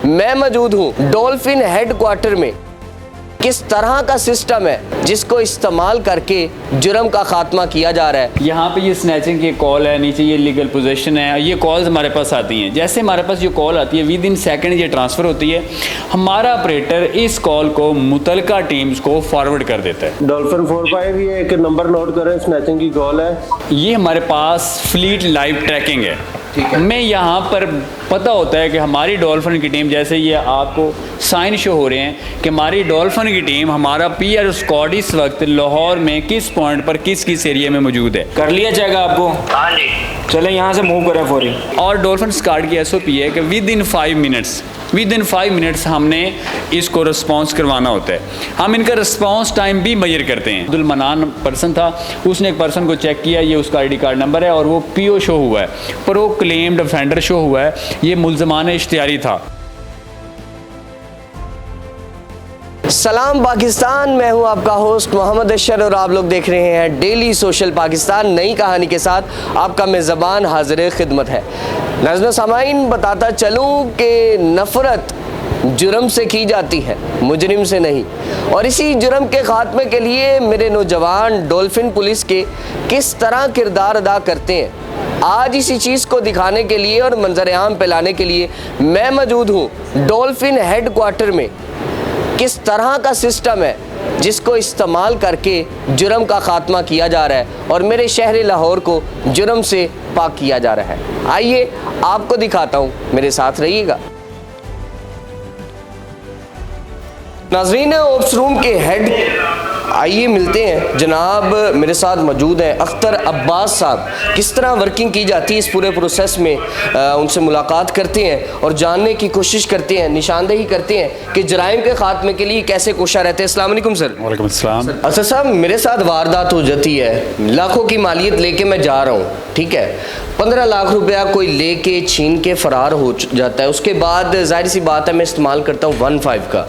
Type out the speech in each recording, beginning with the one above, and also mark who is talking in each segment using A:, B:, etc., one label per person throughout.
A: मैं मौजूद हूँ डॉल्फिन हेडक्वार्टर में। किस तरह का सिस्टम है जिसको इस्तेमाल करके जुर्म का खात्मा किया जा रहा है।
B: यहाँ पे ये स्नैचिंग की कॉल है, नीचे ये लीगल पोजीशन है, ये कॉल्स हमारे पास आती हैं। जैसे हमारे पास ये कॉल आती है विद इन सेकंड ये ट्रांसफ़र होती है। हमारा ऑपरेटर इस कॉल को मुतलका टीम्स को फॉरवर्ड कर देता है।
C: डॉल्फिन 45 ये एक नंबर नोट करें, स्नैचिंग की कॉल है।
B: ये हमारे पास फ्लीट लाइव ट्रैकिंग है। हमें यहाँ पर पता होता है कि हमारी डॉल्फिन की टीम, जैसे ये आपको साइन शो हो रहे हैं कि हमारी डॉल्फिन की टीम, हमारा पीआर स्क्वाड इस वक्त लाहौर में किस पॉइंट पर किस एरिया में मौजूद है।
D: कर लिया जाएगा आपको?
E: हाँ जी।
D: चले यहाँ से मूव करें फौरी।
B: और डॉल्फिन स्क्वाड की एसओपी है कि विद इन 5 मिनट्स हमने इसको रिस्पांस करवाना होता है। हम इनका रिस्पांस टाइम भी मेजर करते हैं। अब्दुल मनान पर्सन था, उसने एक पर्सन को चेक किया, ये उसका आईडी कार्ड नंबर है और वो पीओ शो हुआ है, पर वो क्लेम्ड ऑफेंडर शो हुआ है, ये मुल्ज़माना इश्तिहारी था।
A: सलाम पाकिस्तान, मैं हूं आपका होस्ट मोहम्मद अशर और आप लोग देख रहे हैं डेली सोशल पाकिस्तान। नई कहानी के साथ आपका मेज़बान हाजिर खिदमत है। नाज़रीन सामाईन, बताता चलूं कि नफ़रत जुर्म से की जाती है, मुजरिम से नहीं। और इसी जुर्म के ख़ात्मे के लिए मेरे नौजवान डॉल्फिन पुलिस के किस तरह किरदार अदा करते हैं, आज इसी चीज़ को दिखाने के लिए और मंजर आम पे लाने के लिए मैं मौजूद हूँ डॉल्फिन हेडक्वार्टर में। किस तरह का सिस्टम है जिसको इस्तेमाल करके जुर्म का खात्मा किया जा रहा है और मेरे शहर लाहौर को जुर्म से पाक किया जा रहा है। आइए आपको दिखाता हूँ, मेरे साथ रहिएगा। नाज़रीन, ऑप्स रूम के हेड आइए मिलते हैं। जनाब मेरे साथ मौजूद हैं अख्तर अब्बास साहब। किस तरह वर्किंग की जाती है इस पूरे प्रोसेस में, उनसे मुलाकात करते हैं और जानने की कोशिश करते हैं, निशानदेही करते हैं कि जराइम के खात्मे के लिए कैसे कोशा रहते हैं। अस्सलाम वालेकुम सर।
B: वालेकुम अस्सलाम।
A: अच्छा साहब, मेरे साथ वारदात हो जाती है, लाखों की मालियत लेके मैं जा रहा हूँ, ठीक है, 15 लाख रुपया कोई लेके छीन के फ़रार हो जाता है। उसके बाद जाहिर सी बात है मैं इस्तेमाल करता हूँ 15 का।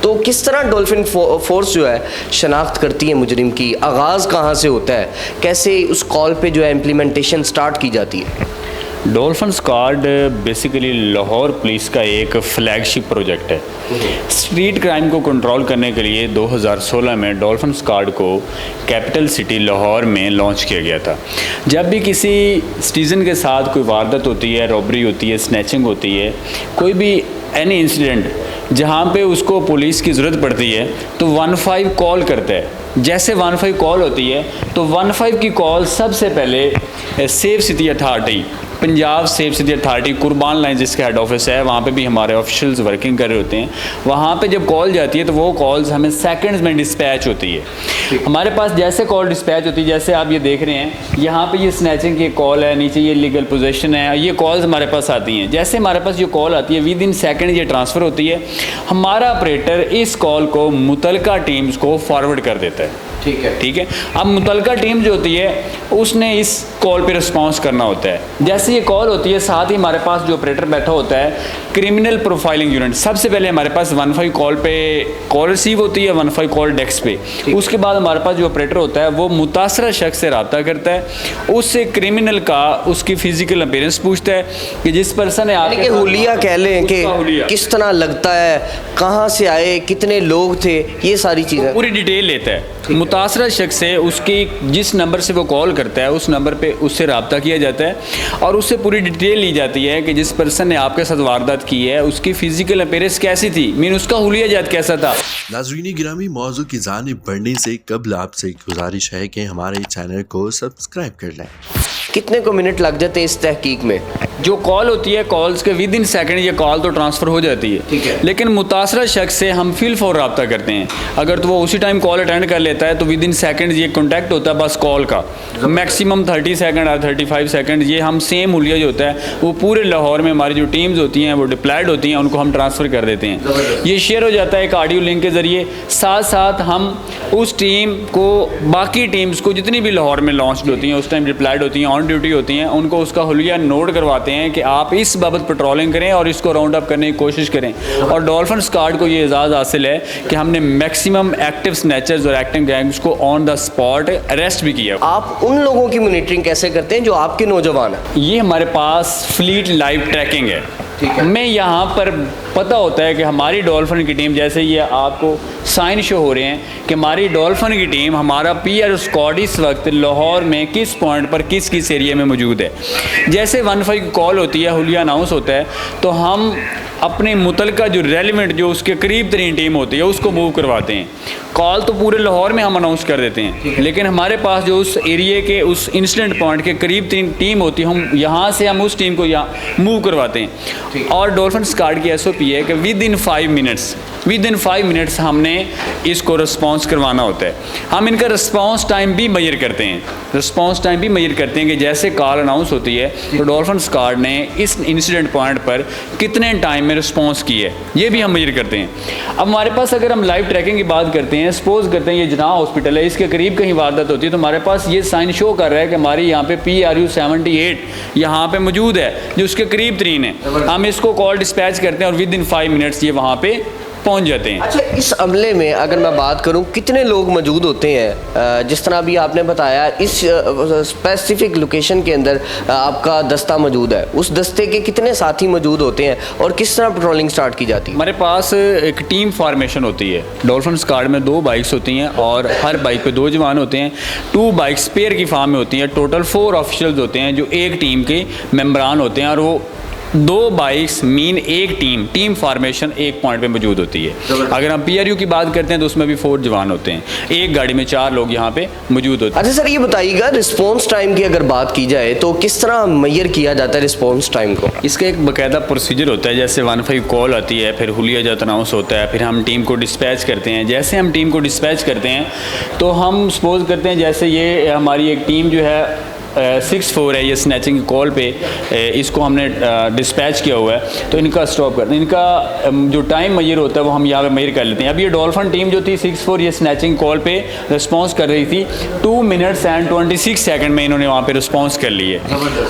A: तो किस तरह डॉल्फिन फोर्स जो है शनाख्त करती है मुजरिम की, आगाज़ कहाँ से होता है, कैसे उस कॉल पे जो है इम्प्लीमेंटेशन स्टार्ट की जाती है?
B: Dolphin squad basically Lahore police का एक फ्लैगशिप प्रोजेक्ट है। स्ट्रीट क्राइम को कंट्रोल करने के लिए 2016 में डॉल्फिन स्क्वाड को कैपिटल सिटी लाहौर में लॉन्च किया गया था। जब भी किसी सिटीज़न के साथ कोई वारदात होती है, रॉबरी होती है, स्नैचिंग होती है, कोई भी एनी इंसिडेंट जहाँ पे उसको पुलिस की ज़रूरत पड़ती है तो 15 कॉल करता है। जैसे 15 कॉल होती है तो 15 की कॉल सबसे पहले safe city authority, Punjab safe city authority कुर्बान लाइन जिसका हेड ऑफिस है, वहाँ पे भी हमारे ऑफिशियल्स वर्किंग कर रहे होते हैं। वहाँ पे जब कॉल जाती है तो वो कॉल्स हमें सेकंड्स में डिस्पैच होती है। हमारे पास जैसे कॉल डिस्पैच होती है, जैसे आप ये देख रहे हैं यहाँ पे ये स्नैचिंग की कॉल है, नीचे ये लीगल पोजीशन है, ये कॉल्स हमारे पास आती हैं। जैसे हमारे पास ये कॉल आती है विद इन सेकंड ये ट्रांसफ़र होती है। हमारा ऑपरेटर इस कॉल को मुतलका टीम्स को फॉरवर्ड कर देता है। ठीक है। अब मुतलका टीम जो होती है उसने इस कॉल पे रिस्पांस करना होता है। जैसे ये कॉल होती है, साथ ही हमारे पास जो ऑपरेटर बैठा होता है क्रिमिनल प्रोफाइलिंग यूनिट, सबसे पहले हमारे पास 15 कॉल पे कॉल रिसीव होती है, 15 कॉल डेस्क पे। उसके बाद हमारे पास जो ऑपरेटर होता है वो मुतासरा शख्स से रब्ता करता है, उससे क्रिमिनल का उसकी फिजिकल अपीयरेंस पूछता है कि जिस पर्सन ने आपके
A: हुलिया कह लें कि किस तरह लगता है, कहाँ से आए, कितने लोग थे, ये सारी चीज़ें
B: पूरी डिटेल लेता है। मुतासरा शख्स से उसकी जिस नंबर से वो कॉल करता है उस नंबर पे उससे रब्ता किया जाता है और उससे पूरी डिटेल ली जाती है कि जिस पर्सन ने आपके साथ वारदात की है उसकी फिजिकल अपीयरेंस कैसी थी, मीन उसका हुलिया जात कैसा था।
F: नाज़रीन गिरामी, मौजू की जानिब बढ़ने से कबल आपसे गुजारिश है कि हमारे चैनल को सब्सक्राइब कर लें।
A: कितने को मिनट लग जाते हैं इस तहकीक में?
B: जो कॉल होती है, कॉल्स के विद इन सेकंड ये कॉल तो ट्रांसफ़र हो जाती है,
A: ठीक है।
B: लेकिन मुतासरा शख्स से हम फील फॉर रब्ता करते हैं। अगर तो वो उसी टाइम कॉल अटेंड कर लेता है तो विद इन सेकंड ये कॉन्टैक्ट होता है बस कॉल का, मैक्सिमम 30 सेकंड और 35 सेकंड। ये हम सेम हुलिया जो होता है वो पूरे लाहौर में हमारी जो टीम्स होती हैं वो डिप्लॉयड होती हैं, उनको हम ट्रांसफ़र कर देते हैं। ये शेयर हो जाता है एक ऑडियो लिंक के ज़रिए। साथ साथ हम उस टीम को, बाकी टीम्स को जितनी भी लाहौर में लॉन्च होती हैं उस टाइम डिप्लॉयड होती हैं, ऑन ड्यूटी होती हैं, उनको उसका हुलिया नोट करवाते हैं कि आप इस बाबत पेट्रोलिंग करें और इसको राउंड अप करने की कोशिश करें। और डॉल्फिन स्क्वाड को ये एजाज़ हासिल है कि हमने मैक्सिमम एक्टिव स्नैचर्स और एक्टिव गैंग्स को ऑन द स्पॉट अरेस्ट भी किया।
A: आप उन लोगों की मॉनिटरिंग कैसे करते हैं जो आपके नौजवान हैं?
B: ये हमारे पास फ्लीट लाइव ट्रैकिंग है। हमें यहाँ पर पता होता है कि हमारी डॉल्फिन की टीम, जैसे ये आपको साइन शो हो रहे हैं कि हमारी डॉल्फिन की टीम, हमारा पीआर स्क्वाड इस वक्त लाहौर में किस पॉइंट पर किस किस एरिया में मौजूद है। जैसे 15 की कॉल होती है, हुलिया अनाउंस होता है, तो हम अपने मुतलका जो रेलिवेंट जो उसके करीब तरीन टीम होती है उसको मूव करवाते हैं। कॉल तो पूरे लाहौर में हम अनाउंस कर देते हैं, लेकिन हमारे पास जो उस एरिया के उस इंसिडेंट पॉइंट के करीब तरीन टीम होती है, हम यहाँ से हम उस टीम को यहाँ मूव करवाते हैं। और डॉल्फिन स्क्वाड की SOP है कि विद इन 5 मिनट्स हमने इसको रिस्पॉन्स करवाना होता है। हम इनका रिस्पॉन्स टाइम भी मेजर करते हैं कि जैसे कॉल अनाउंस होती है तो डॉल्फिन स्क्वाड ने इस इंसिडेंट पॉइंट पर कितने टाइम में रिस्पॉन्स की है, ये भी हम मेजर करते हैं। अब हमारे पास अगर हम लाइव ट्रैकिंग की बात करते हैं, सपोज करते हैं ये जनाह हॉस्पिटल है, इसके करीब कहीं वारदात होती है, तो हमारे पास ये साइन शो कर रहा है कि हमारी यहाँ पे PRU 78 यहाँ पे मौजूद है जो उसके करीब तरीन है। हम इसको कॉल डिस्पैच करते हैं और विद इन 5 मिनट्स ये वहाँ पे पहुंच जाते हैं।
A: अच्छा, इस अमले में अगर मैं बात करूं कितने लोग मौजूद होते हैं? जिस तरह अभी आपने बताया इस स्पेसिफिक लोकेशन के अंदर आपका दस्ता मौजूद है, उस दस्ते के कितने साथी मौजूद होते हैं और किस तरह पेट्रोलिंग स्टार्ट की जाती है?
B: हमारे पास एक टीम फॉर्मेशन होती है। डॉल्फिन स्क्वाड में 2 बाइक्स होती हैं और हर बाइक पे 2 जवान होते हैं। 2 बाइक्स पेयर की फॉर्म में होती हैं। टोटल 4 ऑफिशियल्स होते हैं जो एक टीम के मेंबरान होते हैं और वो 2 बाइक्स मीन एक टीम फॉर्मेशन एक पॉइंट पे मौजूद होती है। अगर हम PRU की बात करते हैं तो उसमें भी 4 जवान होते हैं, एक गाड़ी में 4 लोग यहाँ पे मौजूद होते हैं।
A: अच्छा सर, ये बताइएगा रिस्पॉन्स टाइम की अगर बात की जाए तो किस तरह मेजर किया जाता है रिस्पॉन्स टाइम को?
B: इसका एक बाकायदा प्रोसीजर होता है। जैसे 15 कॉल आती है, फिर हुलिया जब अनाउंस होता है, फिर हम टीम को डिस्पैच करते हैं। जैसे हम टीम को डिस्पैच करते हैं तो हम सपोज करते हैं जैसे ये हमारी एक टीम जो है 64 है, ये स्नैचिंग की कॉल पे इसको हमने डिस्पैच किया हुआ है, तो इनका स्टॉप करते हैं। इनका जो टाइम मेजर होता है वो हम यहाँ पे मेजर कर लेते हैं। अब ये डॉल्फिन टीम जो थी 64, ये स्नैचिंग कॉल पे रिस्पॉन्स कर रही थी, 2 मिनट्स एंड 26 सेकंड में इन्होंने वहाँ पे रिस्पॉन्स कर ली है।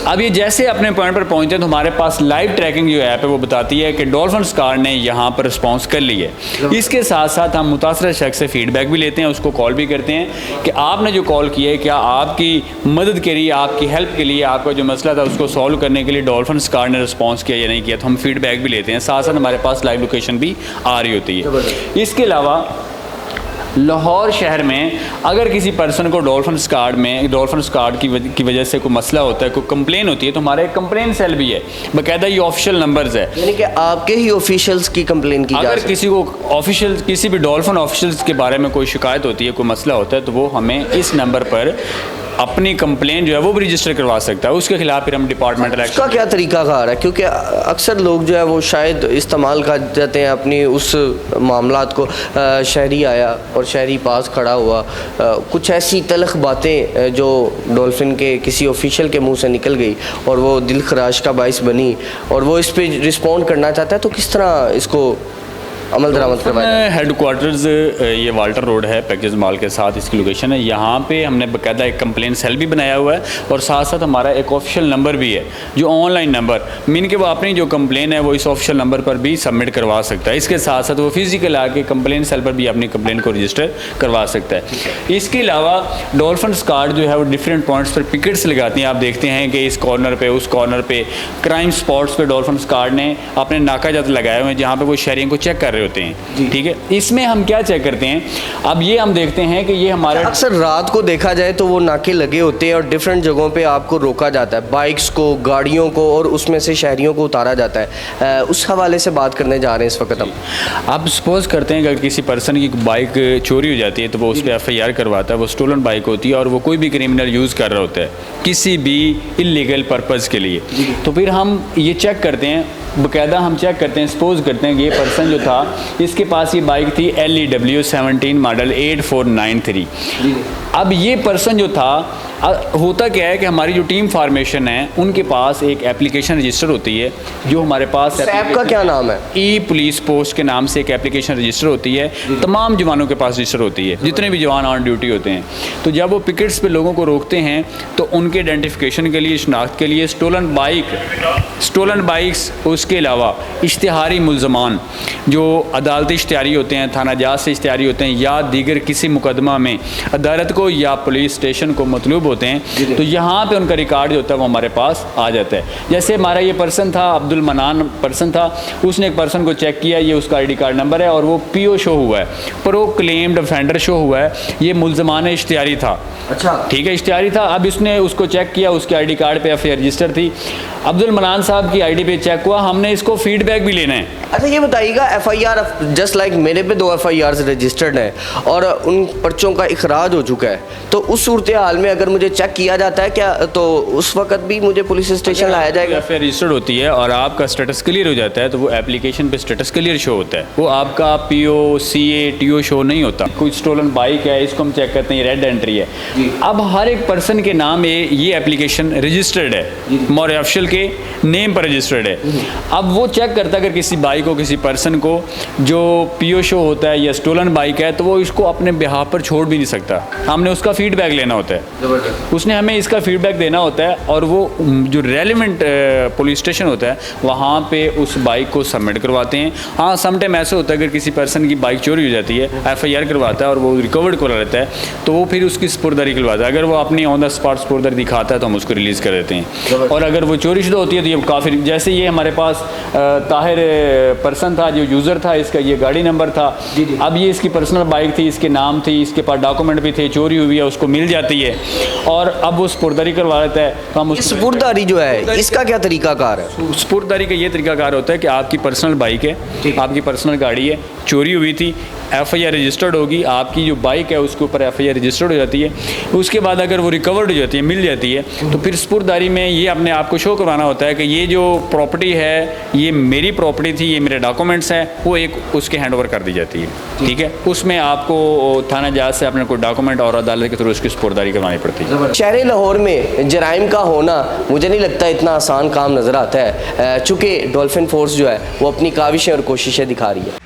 B: अब ये जैसे अपने पॉइंट पर पहुँचे तो हमारे पास लाइव ट्रैकिंग जो ऐप है वो बताती है कि डॉल्फिन स्क्वाड ने यहाँ पर रिस्पॉन्स कर ली है। इसके साथ साथ हम मुतासरा शख्स से फीडबैक भी लेते हैं, उसको कॉल भी करते हैं कि आपने जो कॉल किया है क्या आपकी मदद के लिए, आपकी हेल्प के लिए, आपका जो मसला था उसको सॉल्व करने के लिए डॉल्फिन स्क्वाड ने रिस्पॉन्स किया या नहीं किया। तो हम फीडबैक भी लेते हैं, साथ साथ हमारे पास लाइव लोकेशन भी आ रही होती है। इसके अलावा लाहौर शहर में अगर किसी पर्सन को डॉल्फिन स्क्वाड की वजह से कोई मसला होता है, कोई कंप्लेन होती है, तो हमारा एक कंप्लेन सेल भी है, बाकायदा ये ऑफिशियल नंबर्स है,
A: यानी कि आपके ही ऑफिशियल्स की कंप्लेन की जा
B: अगर
A: सकती है।
B: किसी को ऑफिशियल किसी भी डॉल्फिन ऑफिशियल्स के बारे में कोई शिकायत होती है, कोई मसला होता है, तो वो हमें इस नंबर पर अपनी कंप्लेन जो है वो भी रजिस्टर करवा सकता है। उसके खिलाफ फिर हम डिपार्टमेंटल
A: उसका क्या तरीका कार है? क्योंकि अक्सर लोग जो है वो शायद इस्तेमाल कर जाते हैं अपनी उस मामलात को, शहरी आया और शहरी पास खड़ा हुआ, कुछ ऐसी तलख बातें जो डॉल्फिन के किसी ऑफिशियल के मुंह से निकल गई और वो दिल खराश का बाइस बनी और वो इस पर रिस्पॉन्ड करना चाहता है, तो किस तरह इसको अमल दरामद करवाया?
B: हेडक्वार्टर्स ये वाल्टर रोड है, पैकेज मॉल के साथ इसकी लोकेशन है। यहाँ पे हमने बाकायदा एक कंप्लेन सेल भी बनाया हुआ है और साथ साथ हमारा एक ऑफिशियल नंबर भी है जो ऑनलाइन नंबर मीन के वो अपनी जो कंप्लेन है वो इस ऑफिशियल नंबर पर भी सबमिट करवा सकता है। इसके साथ साथ वो फिजिकल आके कंप्लेन सेल पर भी अपनी कंप्लेन को रजिस्टर करवा सकता है। इसके अलावा डॉल्फिन स्क्वाड जो है वो डिफरेंट पॉइंट्स पर पिकेट्स लगाती हैं। आप देखते हैं कि इस कॉर्नर पे, उस कॉर्नर पे, क्राइम स्पॉट्स पे डॉल्फिन स्क्वाड ने अपने नाकाजात लगाए हुए हैं जहाँ पे वो शहरियों को चेक कर रहे होते हैं। ठीक है, इसमें हम क्या चेक करते हैं, अब ये हम देखते हैं कि ये हमारे
A: अक्सर रात को देखा जाए तो वो नाके लगे होते हैं और डिफरेंट जगहों पे आपको रोका जाता है, बाइक्स को, गाड़ियों को, और उसमें से शहरियों को उतारा जाता है। उस हवाले से बात करने जा रहे हैं इस वक्त हम।
B: आप सपोज करते हैं कि अगर किसी पर्सन की बाइक चोरी हो जाती है तो वो उस पर FIR करवाता है। वो स्टोलन बाइक होती है और वो कोई भी क्रिमिनल यूज़ कर रहा होता है किसी भी इलीगल पर्पज़ के लिए, तो फिर हम ये चेक करते हैं, बाकायदा हम चेक करते हैं, सपोज करते हैं कि ये पर्सन जो था इसके पास ये बाइक थी LEW 17 मॉडल 8493। अब ये पर्सन जो था, होता क्या है कि हमारी जो टीम फॉर्मेशन है उनके पास एक एप्लीकेशन रजिस्टर होती है जो हमारे पास
A: ऐप का क्या नाम है?
B: ई पुलिस पोस्ट के नाम से एक एप्लीकेशन रजिस्टर होती है, तमाम जवानों के पास रजिस्टर होती है, जितने भी जवान ऑन ड्यूटी होते हैं। तो जब वो पिकेट्स पे लोगों को रोकते हैं तो उनके आइडेंटिफिकेशन के लिए, शनाख्त के लिए स्टोलन बाइक्स, उसके अलावा इश्तिहारी मुलजमान जो अदालती इश्तिहारी होते हैं, थाना जात से इश्तिहारी होते हैं या दीगर किसी मुकदमा में अदालत को या पुलिस स्टेशन को मतलूब होते हैं, तो यहाँ पे उनका रिकॉर्ड जो होता है वो हमारे पास आ जाता है। जैसे हमारा ये पर्सन था, अब्दुल मनान पर्सन था, उसने एक पर्सन को चेक किया, ये उसका ID कार्ड नंबर है और वो PO शो हुआ है, प्रो क्लेम्ड ऑफेंडर शो हुआ है, ये मुल्ज़मान इश्तिहारी था।
A: अच्छा,
B: ठीक है, इश्तिहारी था। अब इसने उसको चेक किया, उसके ID कार्ड पे FIR रजिस्टर थी, अब्दुल मनान साहब की ID पे चेक हुआ, हमने इसको फीडबैक भी लेना है।
A: अच्छा ये बताइएगा, FIR जस्ट लाइक मेरे पे 2 FIRs रजिस्टर्ड हैं और उन पर्चों का इखराज हो चुका है, तो उस सूरत हाल में अगर मुझे चेक किया जाता है क्या, तो उस वक्त भी मुझे पुलिस स्टेशन लाया जाएगा?
B: FIR रजिस्टर्ड होती है और आपका स्टेटस क्लियर हो जाता है, तो वो एप्लीकेशन पे स्टेटस क्लियर शो होता है, वो आपका PO CA TO शो नहीं होता। कोई स्टोलन बाइक है, इसको हम चेक करते हैं, रेड एंट्री है। अब हर एक पर्सन के नाम ये एप्लीकेशन रजिस्टर्ड है, मोर ऑफिशियल के नेम पर रजिस्टर्ड है। अब वो चेक करता है अगर किसी बाइक को, किसी पर्सन को जो PO शो होता है या स्टोलन बाइक है, तो वो इसको अपने बिहाफ पर छोड़ भी नहीं सकता, हमने उसका फीडबैक लेना होता है, उसने हमें इसका फीडबैक देना होता है और वो जो रेलिवेंट पुलिस स्टेशन होता है वहाँ पे उस बाइक को सबमिट करवाते हैं। हाँ, समटाइम ऐसे होता है अगर किसी पर्सन की बाइक चोरी हो जाती है, FIR करवाता है और वो रिकवर्ड करा लेता है, तो वो फिर उसकी स्पुर्दारी करवाता है। अगर वो अपनी ऑन द स्पॉट स्पुर्दारी दिखाता है तो हम उसको रिलीज़ कर देते हैं। और अगर वो चोरी शुदा होती है तो ये काफ़ी, जैसे ये हमारे पास ताहिर पर्सन था जो यूज़र था, इसका ये गाड़ी नंबर था, अब ये इसकी पर्सनल बाइक थी, इसके नाम थी, इसके पास डॉक्यूमेंट भी थे, चोरी हुई है उसको मिल जाती है और अब वो स्पुर्दारी करवा लेता है, तो हम
A: इस स्पुर्दारी जो है इसका क्या तरीकाकार है?
B: स्पुर्दारी का ये तरीकाकार होता है कि आपकी पर्सनल बाइक है, आपकी पर्सनल गाड़ी है, चोरी हुई थी, FIR रजिस्टर्ड होगी, आपकी जो बाइक है उसके ऊपर FIR रजिस्टर्ड हो जाती है। उसके बाद अगर वो रिकवर्ड हो जाती है, मिल जाती है, तो फिर स्पुर्दारी में ये अपने आप को शो करवाना होता है कि ये जो प्रॉपर्टी है ये मेरी प्रॉपर्टी थी, ये मेरे डॉक्यूमेंट्स हैं, वो एक उसके हैंड ओवर कर दी जाती है। ठीक है, उसमें आपको थाना जात से अपने कोई डॉक्यूमेंट और अदालत के थ्रू उसकी स्पुर्दारी करवानी पड़ती है।
A: शहर लाहौर में जराइम का होना मुझे नहीं लगता इतना आसान काम नज़र आता है, चूँकि डॉल्फिन फोर्स जो है वो अपनी काविशें और कोशिशें दिखा रही है।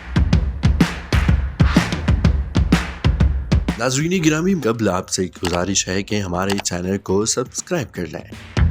F: नाज़रीन गिरामी, कबल आपसे एक गुजारिश है कि हमारे चैनल को सब्सक्राइब कर लें।